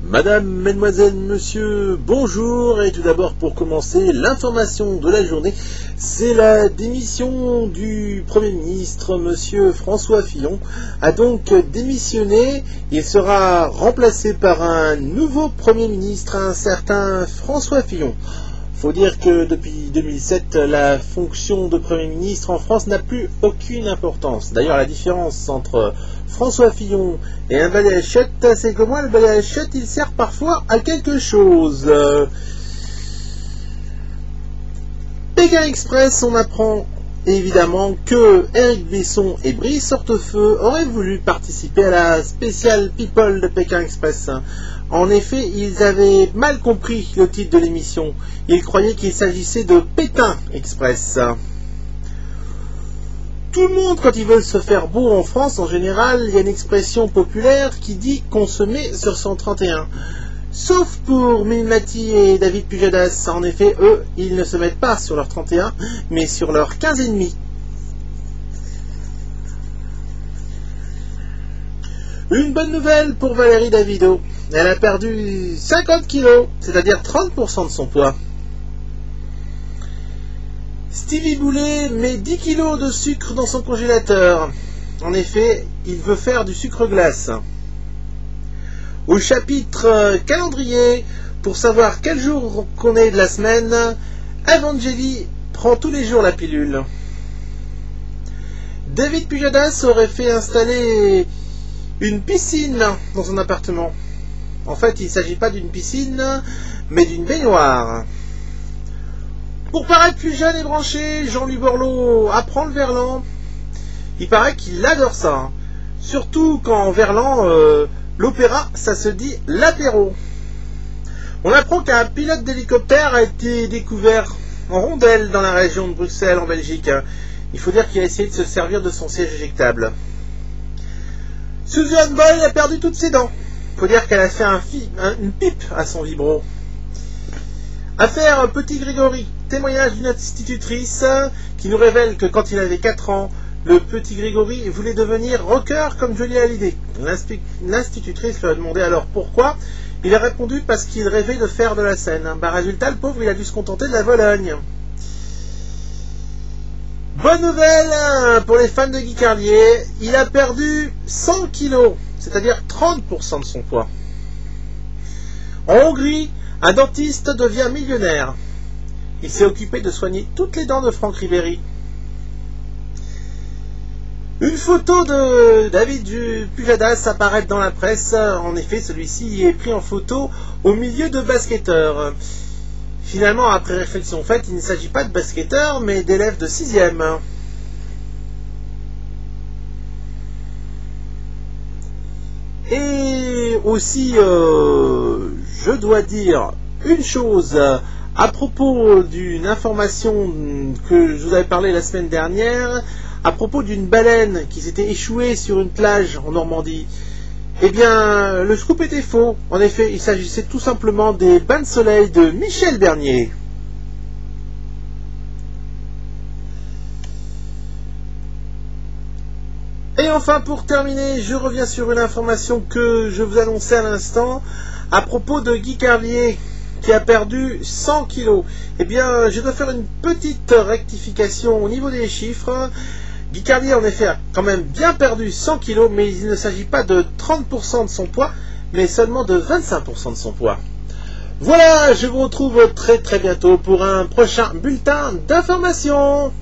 Madame, mesdemoiselles, monsieur, bonjour. Et tout d'abord, pour commencer, l'information de la journée, c'est la démission du Premier ministre, monsieur François Fillon, a donc démissionné. Il sera remplacé par un nouveau Premier ministre, un certain François Fillon. Faut dire que depuis 2007, la fonction de Premier ministre en France n'a plus aucune importance. D'ailleurs, la différence entre François Fillon et un balai à chiottes, c'est que moi, le balai à chiottes, il sert parfois à quelque chose. Pékin Express, on apprend évidemment que Eric Besson et Brice Hortefeux auraient voulu participer à la spéciale People de Pékin Express. En effet, ils avaient mal compris le titre de l'émission. Ils croyaient qu'il s'agissait de Pékin Express. Tout le monde, quand ils veulent se faire beau en France, en général, il y a une expression populaire qui dit qu'on se met sur son 31. Sauf pour Mimati et David Pujadas. En effet, eux, ils ne se mettent pas sur leur 31, mais sur leur 15,5. Une bonne nouvelle pour Valérie Davido. Elle a perdu 50 kilos, c'est-à-dire 30% de son poids. Stevie Boulet met 10 kilos de sucre dans son congélateur. En effet, il veut faire du sucre glace. Au chapitre calendrier, pour savoir quel jour qu'on est de la semaine, Evangélie prend tous les jours la pilule. David Pujadas aurait fait installer une piscine dans son appartement. En fait, il ne s'agit pas d'une piscine, mais d'une baignoire. Pour paraître plus jeune et branché, Jean-Louis Borloo apprend le verlan. Il paraît qu'il adore ça. Surtout quand en verlan, l'opéra, ça se dit l'apéro. On apprend qu'un pilote d'hélicoptère a été découvert en rondelle dans la région de Bruxelles, en Belgique. Il faut dire qu'il a essayé de se servir de son siège éjectable. Suzanne Boyle a perdu toutes ses dents. Il faut dire qu'elle a fait une pipe à son vibro. Affaire Petit Grégory. Témoignage d'une institutrice qui nous révèle que quand il avait 4 ans, le petit Grégory voulait devenir rocker comme Johnny Hallyday. L'institutrice lui a demandé alors pourquoi. Il a répondu parce qu'il rêvait de faire de la scène. Résultat, le pauvre, il a dû se contenter de la Vologne. Bonne nouvelle pour les fans de Guy Carlier. Il a perdu 100 kilos, c'est-à-dire 30% de son poids. En Hongrie, un dentiste devient millionnaire. Il s'est occupé de soigner toutes les dents de Franck Ribéry. Une photo de David Pujadas apparaît dans la presse. En effet, celui-ci est pris en photo au milieu de basketteurs. Finalement, après réflexion faite, il ne s'agit pas de basketteurs, mais d'élèves de 6e. Et aussi, je dois dire une chose à propos d'une information que je vous avais parlé la semaine dernière, à propos d'une baleine qui s'était échouée sur une plage en Normandie. Eh bien, le scoop était faux. En effet, il s'agissait tout simplement des bains de soleil de Michel Bernier. Et enfin, pour terminer, je reviens sur une information que je vous annonçais à l'instant, à propos de Guy Carlier, qui a perdu 100 kilos. Eh bien, je dois faire une petite rectification au niveau des chiffres. Guy Carlier, en effet, a quand même bien perdu 100 kilos, mais il ne s'agit pas de 30% de son poids, mais seulement de 25% de son poids. Voilà, je vous retrouve très très bientôt pour un prochain bulletin d'information.